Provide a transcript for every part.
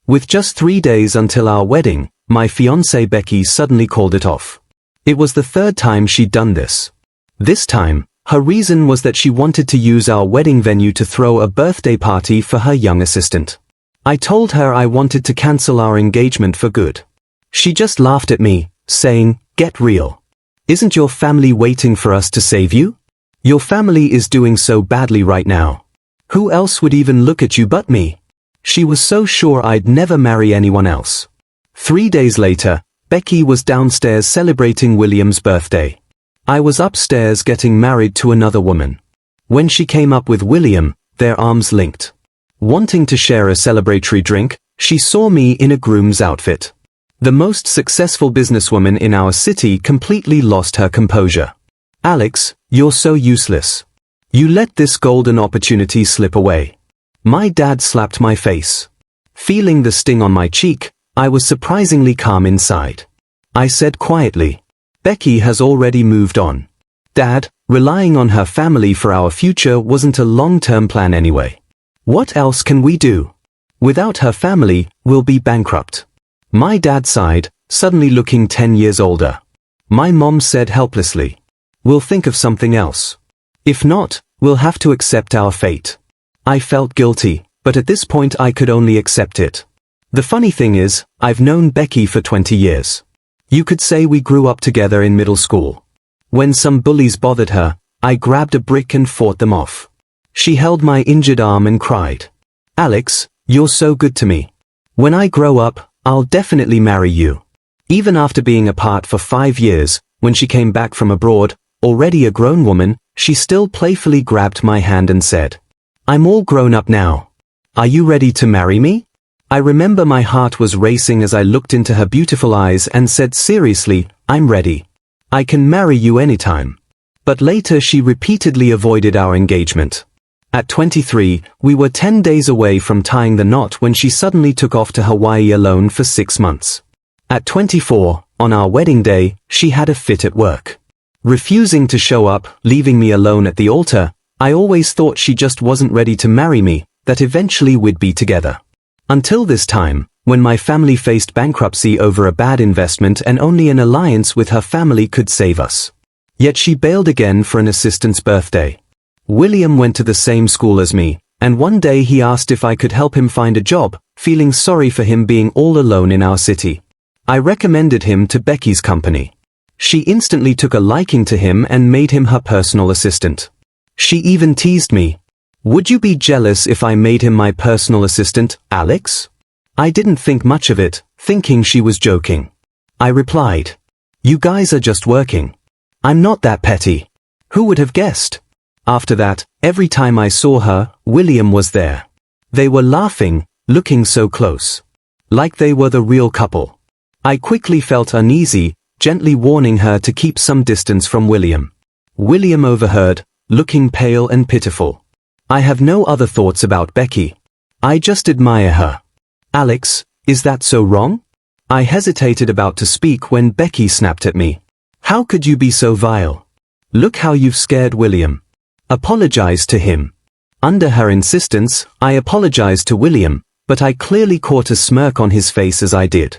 With just 3 days until our wedding, my fiancée Becky suddenly called it off. It was the third time she'd done this. This time, her reason was that she wanted to use our wedding venue to throw a birthday party for her young assistant. I told her I wanted to cancel our engagement for good. She just laughed at me, saying, "Get real. Isn't your family waiting for us to save you? Your family is doing so badly right now. Who else would even look at you but me?" She was so sure I'd never marry anyone else. 3 days later, Becky was downstairs celebrating William's birthday. I was upstairs getting married to another woman. When she came up with William, their arms linked. Wanting to share a celebratory drink, she saw me in a groom's outfit. The most successful businesswoman in our city completely lost her composure. "Alex, you're so useless. You let this golden opportunity slip away." My dad slapped my face. Feeling the sting on my cheek, I was surprisingly calm inside. I said quietly, "Becky has already moved on. Dad, relying on her family for our future wasn't a long-term plan anyway. What else can we do? Without her family, we'll be bankrupt." My dad sighed, suddenly looking 10 years older. My mom said helplessly, "We'll think of something else. If not, we'll have to accept our fate." I felt guilty, but at this point I could only accept it. The funny thing is, I've known Becky for 20 years. You could say we grew up together in middle school. When some bullies bothered her, I grabbed a brick and fought them off. She held my injured arm and cried, "Alex, you're so good to me. When I grow up, I'll definitely marry you." Even after being apart for 5 years, when she came back from abroad, already a grown woman, she still playfully grabbed my hand and said, "I'm all grown up now. Are you ready to marry me?" I remember my heart was racing as I looked into her beautiful eyes and said seriously, "I'm ready. I can marry you anytime." But later she repeatedly avoided our engagement. At 23, we were 10 days away from tying the knot when she suddenly took off to Hawaii alone for 6 months. At 24, on our wedding day, she had a fit at work. Refusing to show up, leaving me alone at the altar, I always thought she just wasn't ready to marry me, that eventually we'd be together. Until this time, when my family faced bankruptcy over a bad investment and only an alliance with her family could save us. Yet she bailed again for an assistant's birthday. William went to the same school as me, and one day he asked if I could help him find a job, feeling sorry for him being all alone in our city. I recommended him to Becky's company. She instantly took a liking to him and made him her personal assistant. She even teased me. "Would you be jealous if I made him my personal assistant, Alex?" I didn't think much of it, thinking she was joking. I replied, "You guys are just working. I'm not that petty. Who would have guessed?" After that, every time I saw her, William was there. They were laughing, looking so close. Like they were the real couple. I quickly felt uneasy, gently warning her to keep some distance from William. William overheard, looking pale and pitiful. I have no other thoughts about Becky. I just admire her. "Alex, is that so wrong?" I hesitated about to speak when Becky snapped at me. "How could you be so vile? Look how you've scared William. Apologize to him." Under her insistence, I apologized to William, but I clearly caught a smirk on his face as I did.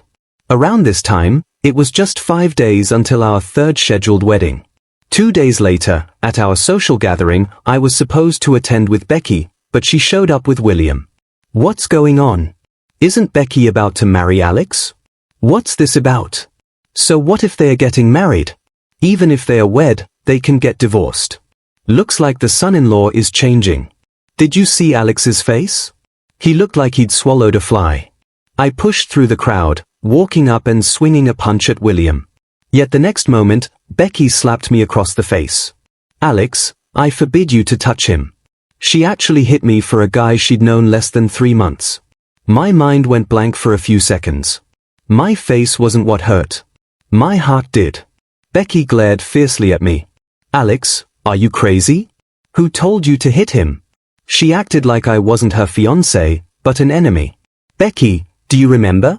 Around this time, it was just 5 days until our third scheduled wedding. 2 days later, at our social gathering, I was supposed to attend with Becky, but she showed up with William. What's going on? Isn't Becky about to marry Alex? What's this about? So what if they are getting married? Even if they are wed, they can get divorced. Looks like the son-in-law is changing. Did you see Alex's face? He looked like he'd swallowed a fly. I pushed through the crowd, walking up and swinging a punch at William. Yet the next moment, Becky slapped me across the face. "Alex, I forbid you to touch him." She actually hit me for a guy she'd known less than 3 months. My mind went blank for a few seconds. My face wasn't what hurt. My heart did. Becky glared fiercely at me. "Alex, are you crazy? Who told you to hit him?" She acted like I wasn't her fiancé, but an enemy. "Becky, do you remember?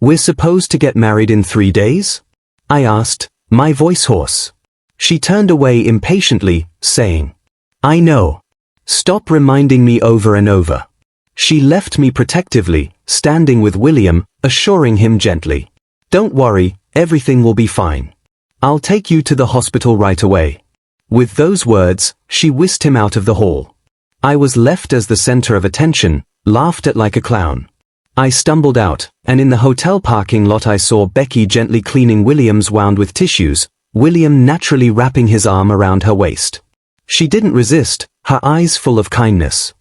We're supposed to get married in 3 days?" I asked, my voice hoarse. She turned away impatiently, saying, "I know. Stop reminding me over and over." She left me protectively, standing with William, assuring him gently. "Don't worry, everything will be fine. I'll take you to the hospital right away." With those words, she whisked him out of the hall. I was left as the center of attention, laughed at like a clown. I stumbled out, and in the hotel parking lot I saw Becky gently cleaning William's wound with tissues, William naturally wrapping his arm around her waist. She didn't resist, her eyes full of kindness.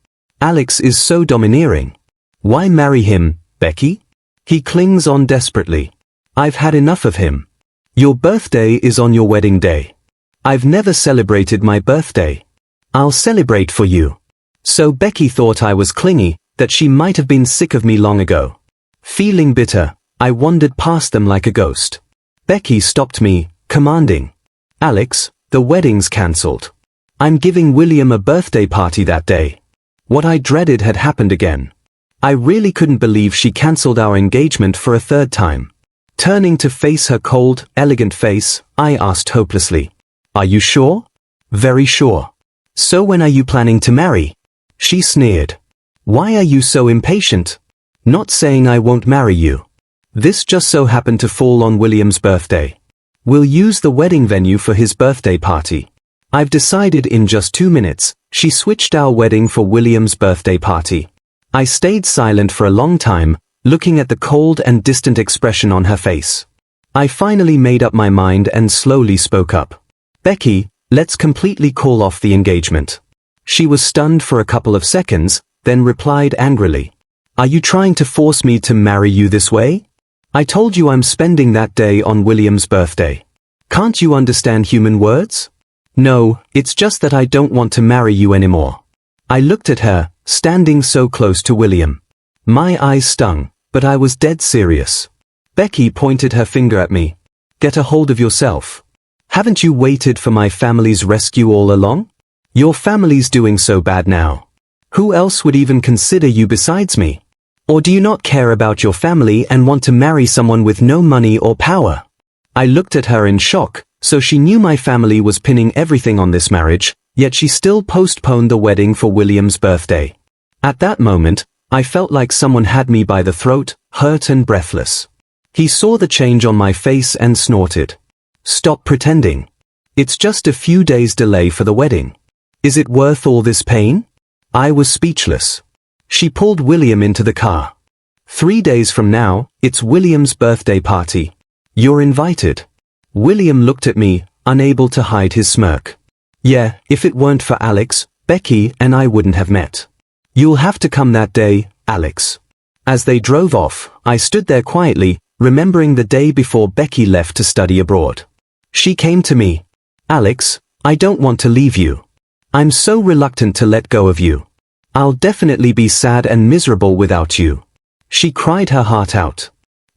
"Alex is so domineering. Why marry him, Becky? He clings on desperately. I've had enough of him. Your birthday is on your wedding day. I've never celebrated my birthday. I'll celebrate for you." So Becky thought I was clingy, that she might have been sick of me long ago. Feeling bitter, I wandered past them like a ghost. Becky stopped me, commanding, "Alex, the wedding's cancelled. I'm giving William a birthday party that day." What I dreaded had happened again. I really couldn't believe she cancelled our engagement for a third time. Turning to face her cold, elegant face, I asked hopelessly, "Are you sure?" "Very sure." "So when are you planning to marry?" She sneered. "Why are you so impatient?" "Not saying I won't marry you. This just so happened to fall on William's birthday. We'll use the wedding venue for his birthday party. I've decided in just 2 minutes." She switched our wedding for William's birthday party. I stayed silent for a long time, looking at the cold and distant expression on her face. I finally made up my mind and slowly spoke up. "Becky, let's completely call off the engagement." She was stunned for a couple of seconds, then replied angrily, "Are you trying to force me to marry you this way? I told you I'm spending that day on William's birthday. Can't you understand human words?" "No, it's just that I don't want to marry you anymore." I looked at her, standing so close to William. My eyes stung, but I was dead serious. Becky pointed her finger at me. "Get a hold of yourself. Haven't you waited for my family's rescue all along? Your family's doing so bad now. Who else would even consider you besides me? Or do you not care about your family and want to marry someone with no money or power?" I looked at her in shock, so she knew my family was pinning everything on this marriage, yet she still postponed the wedding for William's birthday. At that moment, I felt like someone had me by the throat, hurt and breathless. He saw the change on my face and snorted. "Stop pretending. It's just a few days delay for the wedding. Is it worth all this pain?" I was speechless. She pulled William into the car. 3 days from now, it's William's birthday party. You're invited." William looked at me, unable to hide his smirk. "Yeah, if it weren't for Alex, Becky and I wouldn't have met. You'll have to come that day, Alex." As they drove off, I stood there quietly, remembering the day before Becky left to study abroad. She came to me. "Alex, I don't want to leave you. I'm so reluctant to let go of you. I'll definitely be sad and miserable without you." She cried her heart out.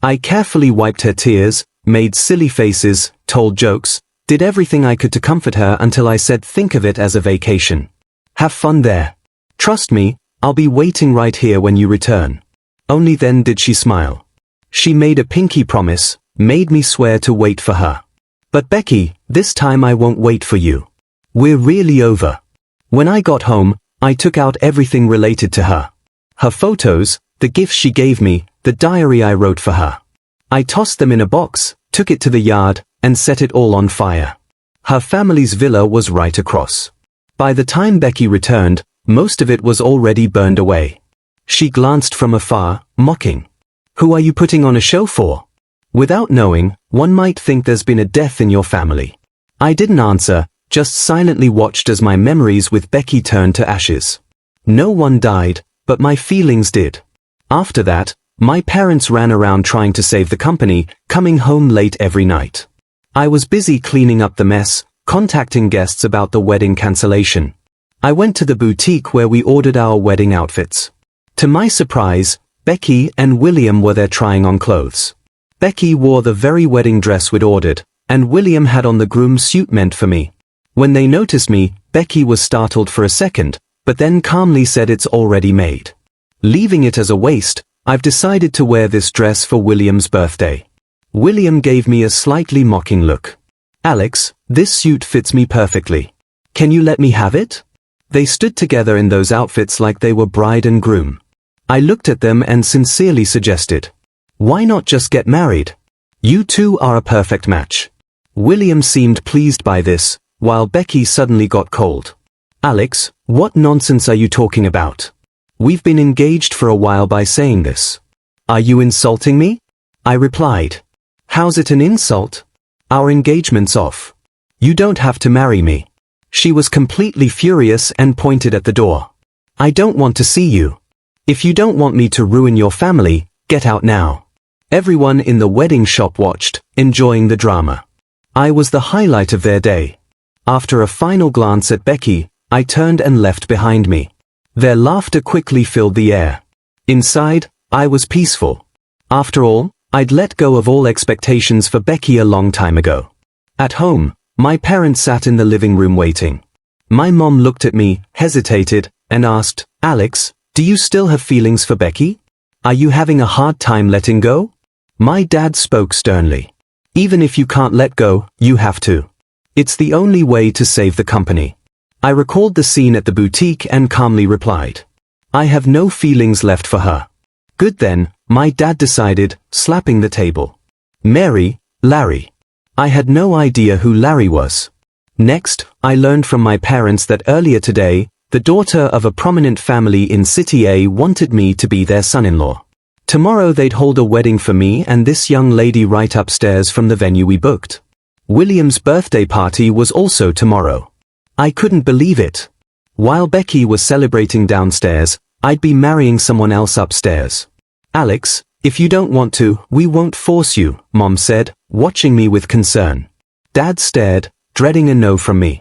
I carefully wiped her tears, made silly faces, told jokes, did everything I could to comfort her until I said think of it as a vacation. Have fun there. Trust me, I'll be waiting right here when you return. Only then did she smile. She made a pinky promise, made me swear to wait for her. "But Becky, this time I won't wait for you. We're really over." When I got home, I took out everything related to her. Her photos, the gifts she gave me, the diary I wrote for her. I tossed them in a box, took it to the yard, and set it all on fire. Her family's villa was right across. By the time Becky returned, most of it was already burned away. She glanced from afar, mocking. "Who are you putting on a show for?" Without knowing, one might think there's been a death in your family. I didn't answer, just silently watched as my memories with Becky turned to ashes. No one died, but my feelings did. After that, my parents ran around trying to save the company, coming home late every night. I was busy cleaning up the mess, contacting guests about the wedding cancellation. I went to the boutique where we ordered our wedding outfits. To my surprise, Becky and William were there trying on clothes. Becky wore the very wedding dress we'd ordered, and William had on the groom's suit meant for me. When they noticed me, Becky was startled for a second, but then calmly said it's already made. Leaving it as a waste, I've decided to wear this dress for William's birthday. William gave me a slightly mocking look. "Alex, this suit fits me perfectly. Can you let me have it?" They stood together in those outfits like they were bride and groom. I looked at them and sincerely suggested, "Why not just get married? You two are a perfect match." William seemed pleased by this, while Becky suddenly got cold. "Alex, what nonsense are you talking about? We've been engaged for a while by saying this. Are you insulting me?" I replied. "How's it an insult? Our engagement's off. You don't have to marry me." She was completely furious and pointed at the door. "I don't want to see you. If you don't want me to ruin your family, get out now." Everyone in the wedding shop watched, enjoying the drama. I was the highlight of their day. After a final glance at Becky, I turned and left behind me. Their laughter quickly filled the air. Inside, I was peaceful. After all, I'd let go of all expectations for Becky a long time ago. At home, my parents sat in the living room waiting. My mom looked at me, hesitated, and asked, "Alex, do you still have feelings for Becky? Are you having a hard time letting go?" My dad spoke sternly. "Even if you can't let go, you have to. It's the only way to save the company." I recalled the scene at the boutique and calmly replied, "I have no feelings left for her." "Good then," my dad decided, slapping the table. "Mary, Larry." I had no idea who Larry was. Next, I learned from my parents that earlier today, the daughter of a prominent family in City A wanted me to be their son-in-law. Tomorrow they'd hold a wedding for me and this young lady right upstairs from the venue we booked. William's birthday party was also tomorrow. I couldn't believe it. While Becky was celebrating downstairs, I'd be marrying someone else upstairs. "Alex, if you don't want to, we won't force you," Mom said, watching me with concern. Dad stared, dreading a no from me.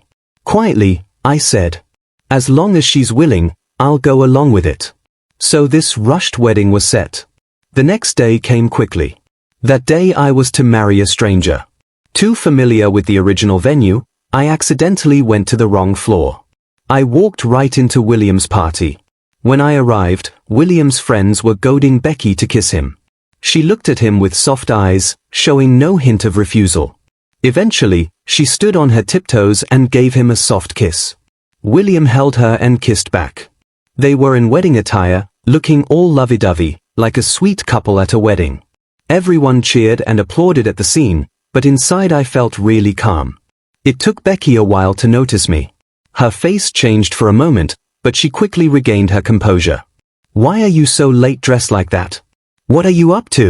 Quietly, I said, "As long as she's willing, I'll go along with it." So this rushed wedding was set. The next day came quickly. That day I was to marry a stranger. Too familiar with the original venue, I accidentally went to the wrong floor. I walked right into William's party. When I arrived, William's friends were goading Becky to kiss him. She looked at him with soft eyes, showing no hint of refusal. Eventually, she stood on her tiptoes and gave him a soft kiss. William held her and kissed back. They were in wedding attire, looking all lovey-dovey, like a sweet couple at a wedding. Everyone cheered and applauded at the scene, but inside I felt really calm. It took Becky a while to notice me. Her face changed for a moment, but she quickly regained her composure. "Why are you so late dressed like that? What are you up to?"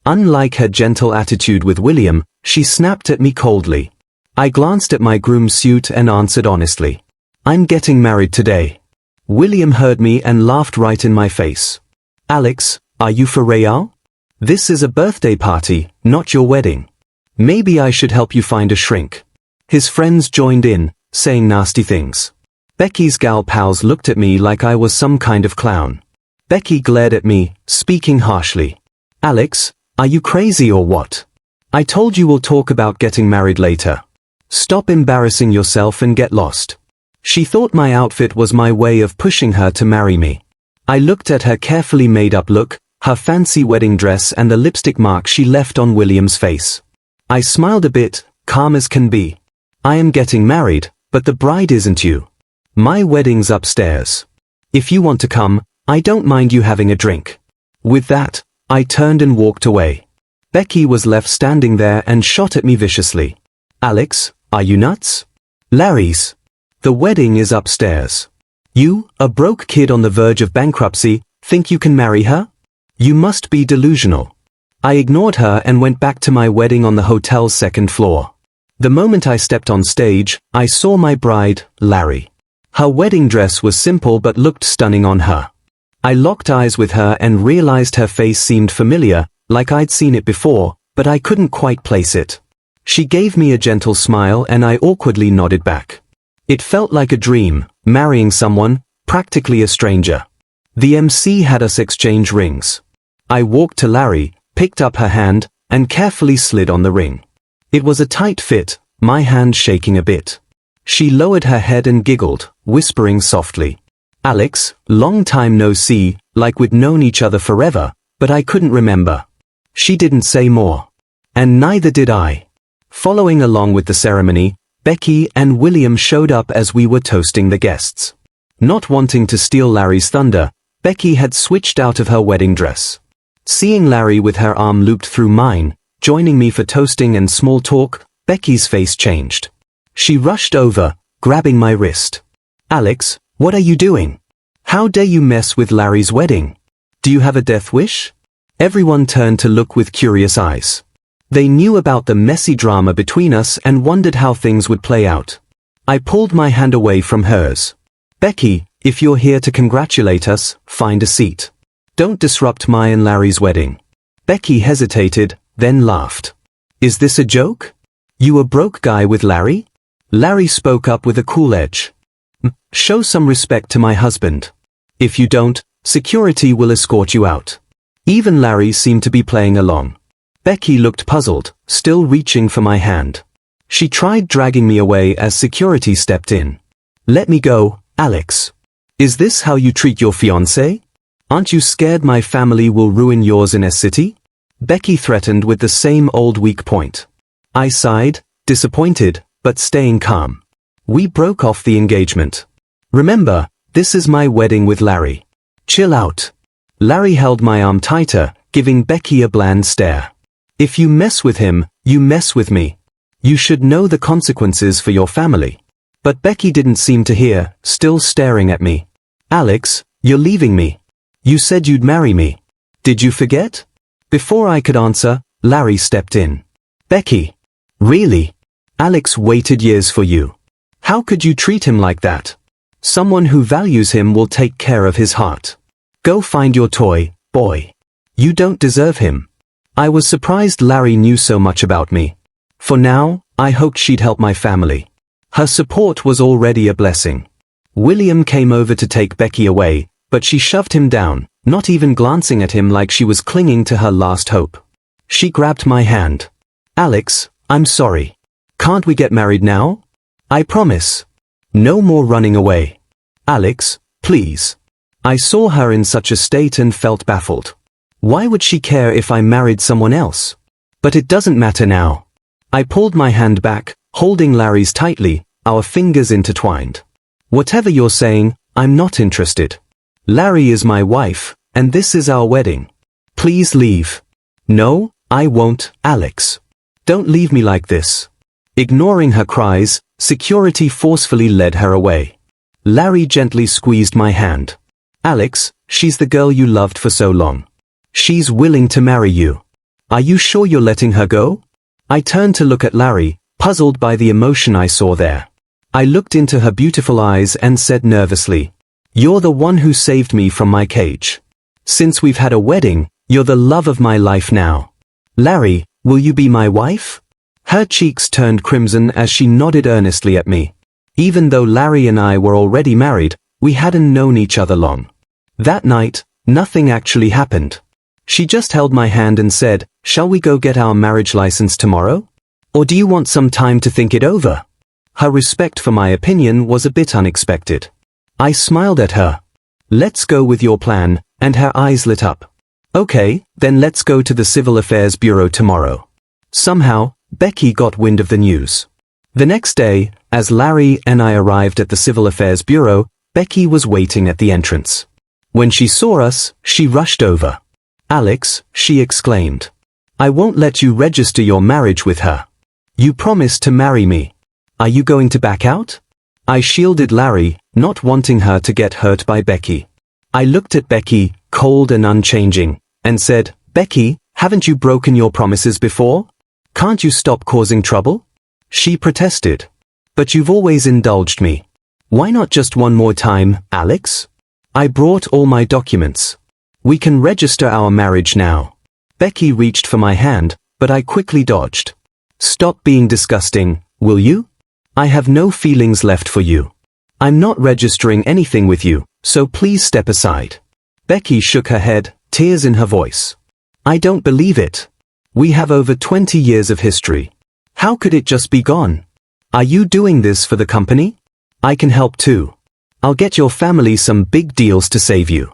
Unlike her gentle attitude with William, she snapped at me coldly. I glanced at my groom's suit and answered honestly, "I'm getting married today." William heard me and laughed right in my face. "Alex, are you for real? This is a birthday party, not your wedding. Maybe I should help you find a shrink." His friends joined in, saying nasty things. Becky's gal pals looked at me like I was some kind of clown. Becky glared at me, speaking harshly. "Alex, are you crazy or what? I told you we'll talk about getting married later. Stop embarrassing yourself and get lost." She thought my outfit was my way of pushing her to marry me. I looked at her carefully made-up look, her fancy wedding dress and the lipstick mark she left on William's face. I smiled a bit, calm as can be. "I am getting married, but the bride isn't you. My wedding's upstairs. If you want to come, I don't mind you having a drink." With that, I turned and walked away. Becky was left standing there and shot at me viciously. "Alex, are you nuts? Larry's. The wedding is upstairs. You, a broke kid on the verge of bankruptcy, think you can marry her? You must be delusional." I ignored her and went back to my wedding on the hotel's second floor. The moment I stepped on stage, I saw my bride, Larry. Her wedding dress was simple but looked stunning on her. I locked eyes with her and realized her face seemed familiar, like I'd seen it before, but I couldn't quite place it. She gave me a gentle smile and I awkwardly nodded back. It felt like a dream, marrying someone, practically a stranger. The MC had us exchange rings. I walked to Larry, picked up her hand, and carefully slid on the ring. It was a tight fit, my hand shaking a bit. She lowered her head and giggled, whispering softly, "Alex, long time no see, like we'd known each other forever," but I couldn't remember. She didn't say more. And neither did I. Following along with the ceremony, Becky and William showed up as we were toasting the guests. Not wanting to steal Larry's thunder, Becky had switched out of her wedding dress. Seeing Larry with her arm looped through mine, joining me for toasting and small talk, Becky's face changed. She rushed over, grabbing my wrist. "Alex, what are you doing? How dare you mess with Larry's wedding? Do you have a death wish?" Everyone turned to look with curious eyes. They knew about the messy drama between us and wondered how things would play out. I pulled my hand away from hers. "Becky, if you're here to congratulate us, find a seat. Don't disrupt my and Larry's wedding." Becky hesitated, then laughed. "Is this a joke? You a broke guy with Larry?" Larry spoke up with a cool edge. "Show some respect to my husband. If you don't, security will escort you out." Even Larry seemed to be playing along. Becky looked puzzled, still reaching for my hand. She tried dragging me away as security stepped in. "Let me go, Alex. Is this how you treat your fiancé? Aren't you scared my family will ruin yours in a city?" Becky threatened with the same old weak point. I sighed, disappointed, but staying calm. We broke off the engagement. "Remember, this is my wedding with Larry. Chill out." Larry held my arm tighter, giving Becky a bland stare. "If you mess with him, you mess with me. You should know the consequences for your family." But Becky didn't seem to hear, still staring at me. "Alex, you're leaving me. You said you'd marry me. Did you forget?" Before I could answer, Larry stepped in. "Becky. Really? Alex waited years for you. How could you treat him like that? Someone who values him will take care of his heart. Go find your toy, boy. You don't deserve him." I was surprised Larry knew so much about me. For now, I hoped she'd help my family. Her support was already a blessing. William came over to take Becky away, but she shoved him down, not even glancing at him like she was clinging to her last hope. She grabbed my hand. "Alex, I'm sorry. Can't we get married now? I promise. No more running away. Alex, please." I saw her in such a state and felt baffled. Why would she care if I married someone else? But it doesn't matter now. I pulled my hand back, holding Larry's tightly, our fingers intertwined. "Whatever you're saying, I'm not interested. Larry is my wife, and this is our wedding. Please leave." "No, I won't, Alex. Don't leave me like this." Ignoring her cries, security forcefully led her away. Larry gently squeezed my hand. "Alex, she's the girl you loved for so long. She's willing to marry you. Are you sure you're letting her go?" I turned to look at Larry, puzzled by the emotion I saw there. I looked into her beautiful eyes and said nervously, "You're the one who saved me from my cage. Since we've had a wedding, you're the love of my life now. Larry, will you be my wife?" Her cheeks turned crimson as she nodded earnestly at me. Even though Larry and I were already married, we hadn't known each other long. That night, nothing actually happened. She just held my hand and said, "Shall we go get our marriage license tomorrow? Or do you want some time to think it over?" Her respect for my opinion was a bit unexpected. I smiled at her. "Let's go with your plan," and her eyes lit up. "Okay, then let's go to the Civil Affairs Bureau tomorrow." Somehow, Becky got wind of the news. The next day, as Larry and I arrived at the Civil Affairs Bureau, Becky was waiting at the entrance. When she saw us, she rushed over. "Alex," she exclaimed. "I won't let you register your marriage with her. You promised to marry me. Are you going to back out?" I shielded Larry, not wanting her to get hurt by Becky. I looked at Becky, cold and unchanging, and said, "Becky, haven't you broken your promises before? Can't you stop causing trouble?" She protested. "But you've always indulged me. Why not just one more time, Alex?" I brought all my documents. "We can register our marriage now." Becky reached for my hand, but I quickly dodged. "Stop being disgusting, will you? I have no feelings left for you. I'm not registering anything with you, so please step aside." Becky shook her head, tears in her voice. "I don't believe it. We have over 20 years of history. How could it just be gone? Are you doing this for the company? I can help too. I'll get your family some big deals to save you."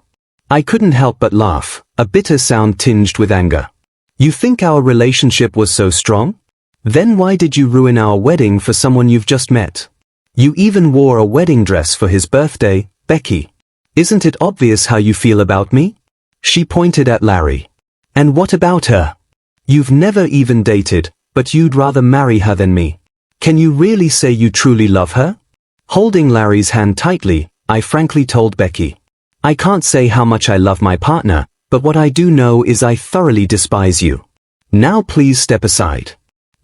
I couldn't help but laugh, a bitter sound tinged with anger. "You think our relationship was so strong? Then why did you ruin our wedding for someone you've just met? You even wore a wedding dress for his birthday, Becky." Isn't it obvious how you feel about me? She pointed at Larry. And what about her? You've never even dated, but you'd rather marry her than me. Can you really say you truly love her? Holding Larry's hand tightly, I frankly told Becky. I can't say how much I love my partner, but what I do know is I thoroughly despise you. Now please step aside.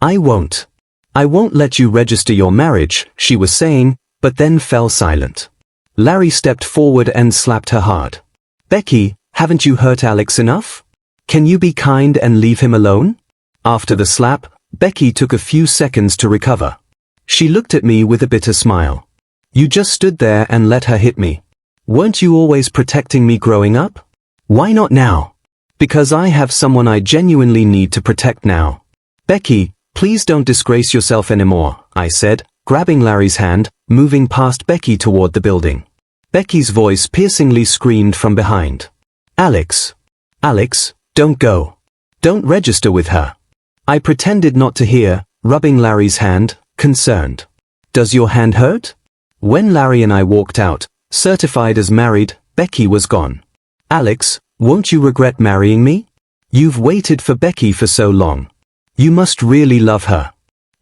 I won't. I won't let you register your marriage, she was saying, but then fell silent. Larry stepped forward and slapped her hard. Becky, haven't you hurt Alex enough? Can you be kind and leave him alone? After the slap, Becky took a few seconds to recover. She looked at me with a bitter smile. You just stood there and let her hit me. Weren't you always protecting me growing up? Why not now? Because I have someone I genuinely need to protect now. Becky, please don't disgrace yourself anymore, I said, grabbing Larry's hand, moving past Becky toward the building. Becky's voice piercingly screamed from behind. Alex. Alex, don't go. Don't register with her. I pretended not to hear, rubbing Larry's hand, concerned. Does your hand hurt? When Larry and I walked out, certified as married, Becky was gone. Alex, won't you regret marrying me? You've waited for Becky for so long. You must really love her.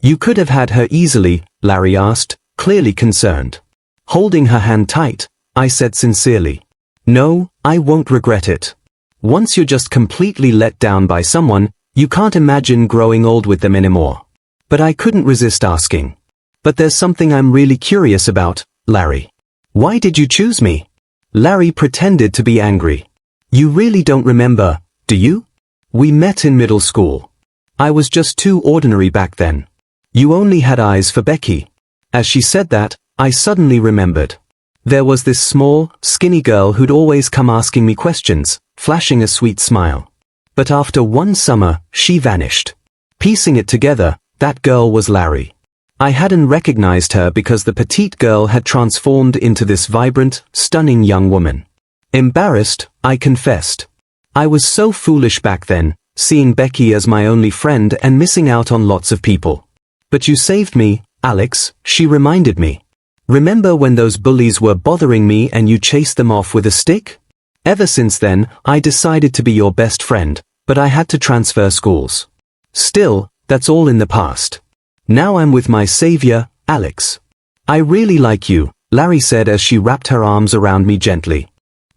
You could have had her easily, Larry asked, clearly concerned. Holding her hand tight, I said sincerely. No, I won't regret it. Once you're just completely let down by someone, you can't imagine growing old with them anymore. But I couldn't resist asking. But there's something I'm really curious about, Larry. Why did you choose me? Larry pretended to be angry. You really don't remember, do you? We met in middle school. I was just too ordinary back then. You only had eyes for Becky. As she said that, I suddenly remembered. There was this small, skinny girl who'd always come asking me questions, flashing a sweet smile. But after one summer, she vanished. Piecing it together, that girl was Larry. I hadn't recognized her because the petite girl had transformed into this vibrant, stunning young woman. Embarrassed, I confessed. I was so foolish back then, seeing Becky as my only friend and missing out on lots of people. But you saved me, Alex, she reminded me. Remember when those bullies were bothering me and you chased them off with a stick? Ever since then, I decided to be your best friend, but I had to transfer schools. Still, that's all in the past. Now I'm with my savior, Alex. I really like you, Larry said as she wrapped her arms around me gently.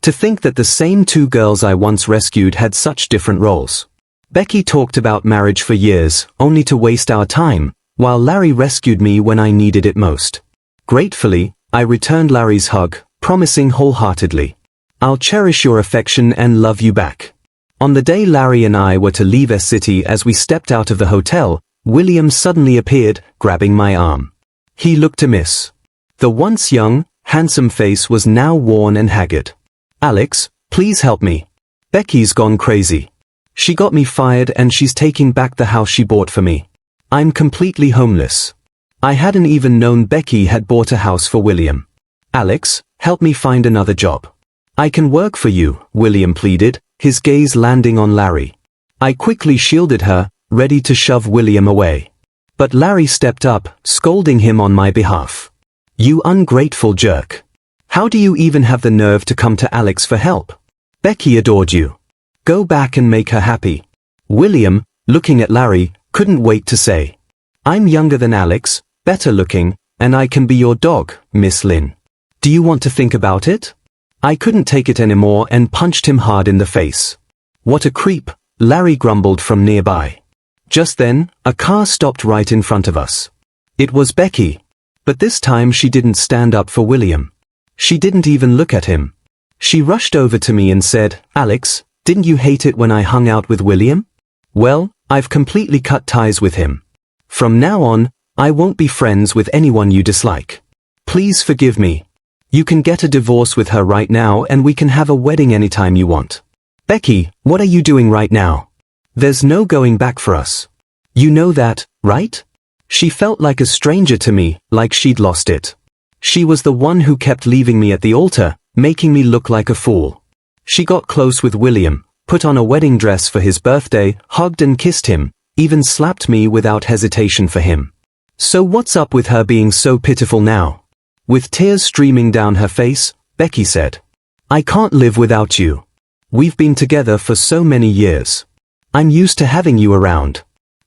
To think that the same two girls I once rescued had such different roles. Becky talked about marriage for years, only to waste our time, while Larry rescued me when I needed it most. Gratefully, I returned Larry's hug, promising wholeheartedly. I'll cherish your affection and love you back. On the day Larry and I were to leave S-City, as we stepped out of the hotel, William suddenly appeared, grabbing my arm. He looked amiss. The once young, handsome face was now worn and haggard. Alex, please help me. Becky's gone crazy. She got me fired and she's taking back the house she bought for me. I'm completely homeless. I hadn't even known Becky had bought a house for William. Alex, help me find another job. I can work for you, William pleaded, his gaze landing on Larry. I quickly shielded her, ready to shove William away. But Larry stepped up, scolding him on my behalf. You ungrateful jerk. How do you even have the nerve to come to Alex for help? Becky adored you. Go back and make her happy. William, looking at Larry, couldn't wait to say. I'm younger than Alex, better looking, and I can be your dog, Miss Lynn. Do you want to think about it? I couldn't take it anymore and punched him hard in the face. What a creep, Larry grumbled from nearby. Just then, a car stopped right in front of us. It was Becky. But this time she didn't stand up for William. She didn't even look at him. She rushed over to me and said, Alex, didn't you hate it when I hung out with William? Well, I've completely cut ties with him. From now on, I won't be friends with anyone you dislike. Please forgive me. You can get a divorce with her right now and we can have a wedding anytime you want. Becky, what are you doing right now? There's no going back for us. You know that, right? She felt like a stranger to me, like she'd lost it. She was the one who kept leaving me at the altar, making me look like a fool. She got close with William, put on a wedding dress for his birthday, hugged and kissed him, even slapped me without hesitation for him. So what's up with her being so pitiful now? With tears streaming down her face, Becky said. I can't live without you. We've been together for so many years. I'm used to having you around.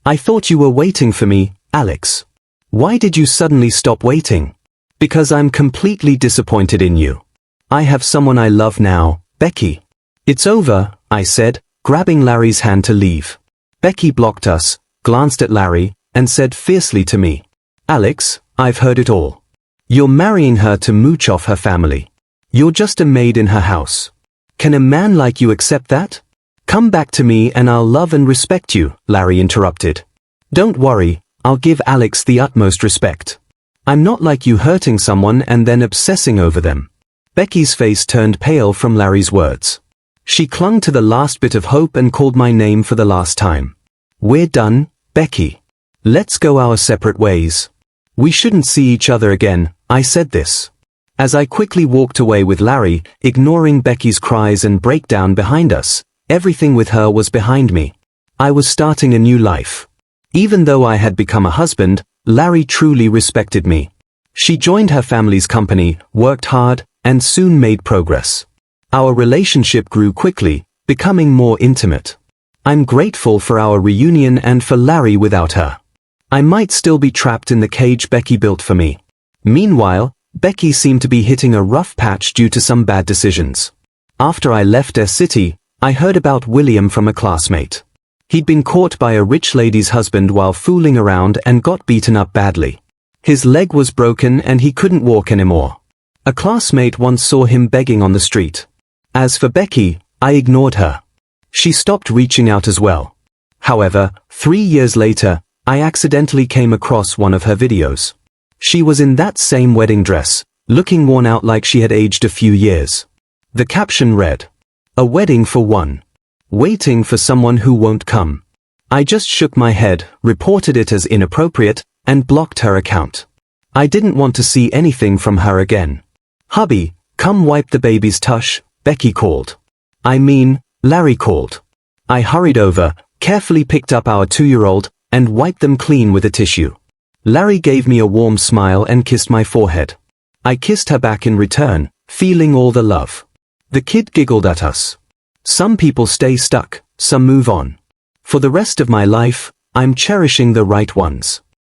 I thought you were waiting for me, Alex. Why did you suddenly stop waiting? Because I'm completely disappointed in you. I have someone I love now, Becky. It's over, I said, grabbing Larry's hand to leave. Becky blocked us, glanced at Larry, and said fiercely to me, Alex, I've heard it all. You're marrying her to mooch off her family. You're just a maid in her house. Can a man like you accept that? Come back to me and I'll love and respect you, Larry interrupted. Don't worry, I'll give Alex the utmost respect. I'm not like you hurting someone and then obsessing over them. Becky's face turned pale from Larry's words. She clung to the last bit of hope and called my name for the last time. We're done, Becky. Let's go our separate ways. We shouldn't see each other again, I said this. As I quickly walked away with Larry, ignoring Becky's cries and breakdown behind us, everything with her was behind me. I was starting a new life. Even though I had become a husband, Larry truly respected me. She joined her family's company, worked hard, and soon made progress. Our relationship grew quickly, becoming more intimate. I'm grateful for our reunion and for Larry without her. I might still be trapped in the cage Becky built for me. Meanwhile, Becky seemed to be hitting a rough patch due to some bad decisions. After I left their city, I heard about William from a classmate. He'd been caught by a rich lady's husband while fooling around and got beaten up badly. His leg was broken and he couldn't walk anymore. A classmate once saw him begging on the street. As for Becky, I ignored her. She stopped reaching out as well. However, 3 years later, I accidentally came across one of her videos. She was in that same wedding dress, looking worn out like she had aged a few years. The caption read, "A wedding for one. Waiting for someone who won't come." I just shook my head, reported it as inappropriate, and blocked her account. I didn't want to see anything from her again. "Hubby, come wipe the baby's tush," Becky called. Larry called. I hurried over, carefully picked up our 2-year-old, and wiped them clean with a tissue. Larry gave me a warm smile and kissed my forehead. I kissed her back in return, feeling all the love. The kid giggled at us. Some people stay stuck, some move on. For the rest of my life, I'm cherishing the right ones.